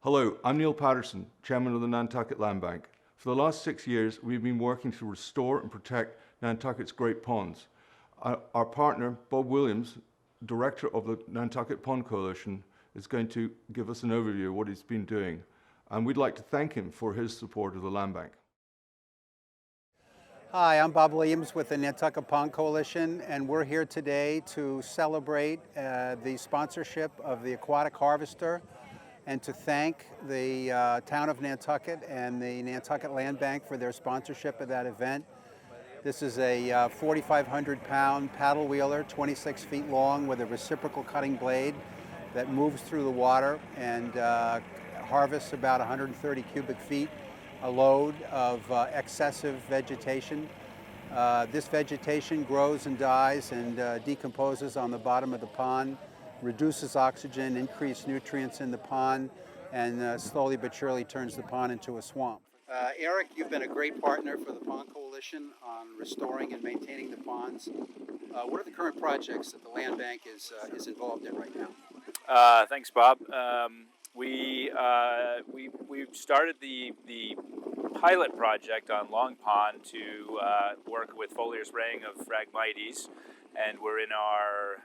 Hello, I'm Neil Patterson, Chairman of the Nantucket Land Bank. For the last 6 years, we've been working to restore and protect Nantucket's Great Ponds. Our partner, Bob Williams, Director of the Nantucket Pond Coalition, is going to give us an overview of what he's been doing. And we'd like to thank him for his support of the Land Bank. Hi, I'm Bob Williams with the Nantucket Pond Coalition, and we're here today to celebrate the sponsorship of the aquatic harvester and to thank the town of Nantucket and the Nantucket Land Bank for their sponsorship of that event. This is a 4,500-pound paddle wheeler, 26 feet long, with a reciprocal cutting blade that moves through the water and harvests about 130 cubic feet a load of excessive vegetation. This vegetation grows and dies and decomposes on the bottom of the pond, reduces oxygen, increases nutrients in the pond, and slowly but surely turns the pond into a swamp. Eric, you've been a great partner for the Pond Coalition on restoring and maintaining the ponds. What are the current projects that the Land Bank is involved in right now? Thanks, Bob. We started the pilot project on Long Pond to work with foliar spraying of Phragmites, and we're in our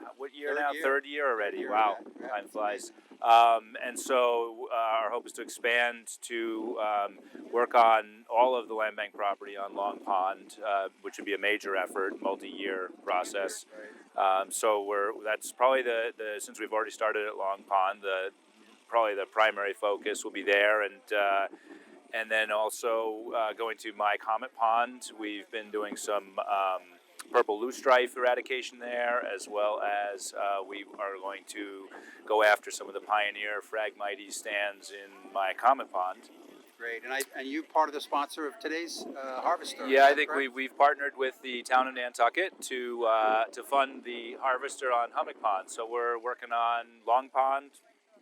third year already. Wow, time flies. And so our hope is to expand to work on all of the land bank property on Long Pond, which would be a major effort, multi-year process. So that's probably since we've already started at Long Pond, probably the primary focus will be there, and then also going to My Comet Pond. We've been doing some purple loosestrife eradication there, as well as we are going to go after some of the pioneer Phragmites stands in My Comet Pond. Great, and you part of the sponsor of today's harvester? Yeah, I think we've partnered with the town of Nantucket to fund the harvester on Hummock Pond. So we're working on Long Pond,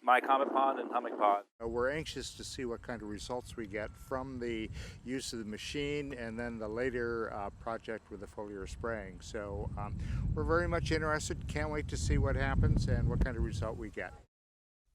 My Comet Pond, and Hummock Pond. We're anxious to see what kind of results we get from the use of the machine and then the later project with the foliar spraying. So we're very much interested, can't wait to see what happens and what kind of result we get.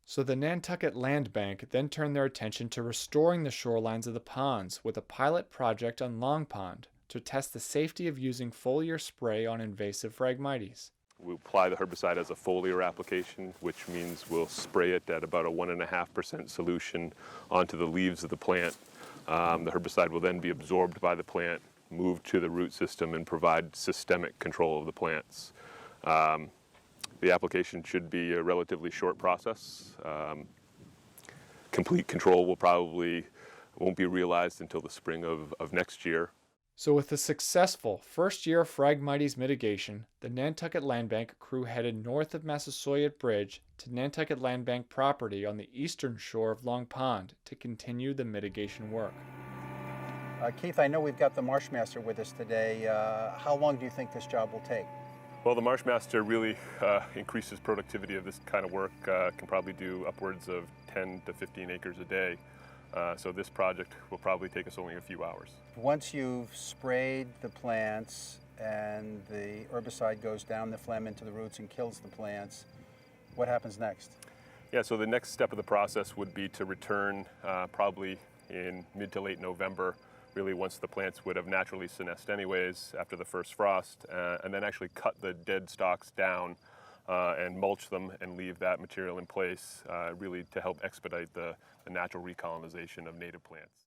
So the Nantucket Land Bank then turned their attention to restoring the shorelines of the ponds with a pilot project on Long Pond to test the safety of using foliar spray on invasive Phragmites. We apply the herbicide as a foliar application, which means we'll spray it at about a 1.5% solution onto the leaves of the plant. The herbicide will then be absorbed by the plant, moved to the root system, and provide systemic control of the plants. The application should be a relatively short process. Complete control won't be realized until the spring of next year. So with a successful first year of Phragmites mitigation, the Nantucket Land Bank crew headed north of Massasoit Bridge to Nantucket Land Bank property on the eastern shore of Long Pond to continue the mitigation work. Keith, I know we've got the Marsh Master with us today. How long do you think this job will take? Well, the Marsh Master really increases productivity of this kind of work, can probably do upwards of 10 to 15 acres a day. So this project will probably take us only a few hours. Once you've sprayed the plants and the herbicide goes down the phlegm into the roots and kills the plants, what happens next? Yeah, so the next step of the process would be to return probably in mid to late November, really once the plants would have naturally senesced anyways after the first frost, and then actually cut the dead stalks down and mulch them and leave that material in place, really to help expedite the natural recolonization of native plants.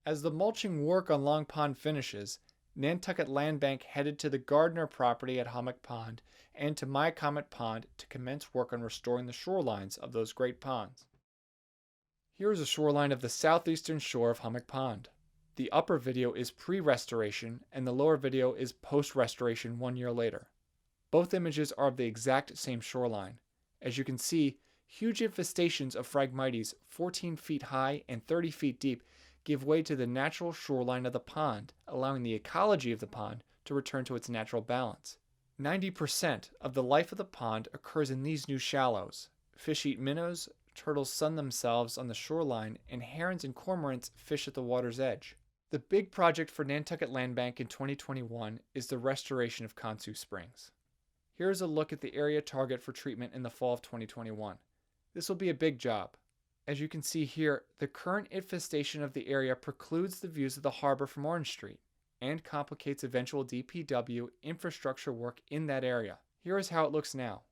As the mulching work on Long Pond finishes, Nantucket Land Bank headed to the Gardner property at Hummock Pond and to My Comet Pond to commence work on restoring the shorelines of those great ponds. Here is a shoreline of the southeastern shore of Hummock Pond. The upper video is pre-restoration and the lower video is post-restoration 1 year later. Both images are of the exact same shoreline. As you can see, huge infestations of Phragmites 14 feet high and 30 feet deep give way to the natural shoreline of the pond, allowing the ecology of the pond to return to its natural balance. 90% of the life of the pond occurs in these new shallows. Fish eat minnows, turtles sun themselves on the shoreline, and herons and cormorants fish at the water's edge. The big project for Nantucket Land Bank in 2021 is the restoration of Consue Springs. Here's a look at the area target for treatment in the fall of 2021. This will be a big job. As you can see here, the current infestation of the area precludes the views of the harbor from Orange Street and complicates eventual DPW infrastructure work in that area. Here is how it looks now.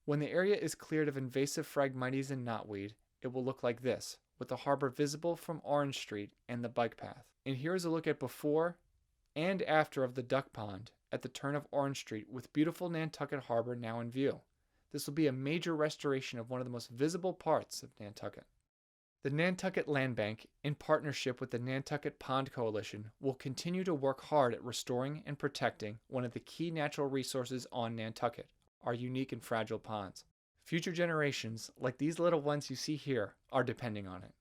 When the area is cleared of invasive Phragmites and knotweed, it will look like this, with the harbor visible from Orange Street and the bike path. And here is a look at before and after of the duck pond at the turn of Orange Street with beautiful Nantucket Harbor now in view. This will be a major restoration of one of the most visible parts of Nantucket. The Nantucket Land Bank, in partnership with the Nantucket Pond Coalition, will continue to work hard at restoring and protecting one of the key natural resources on Nantucket, our unique and fragile ponds. Future generations, like these little ones you see here, are depending on it.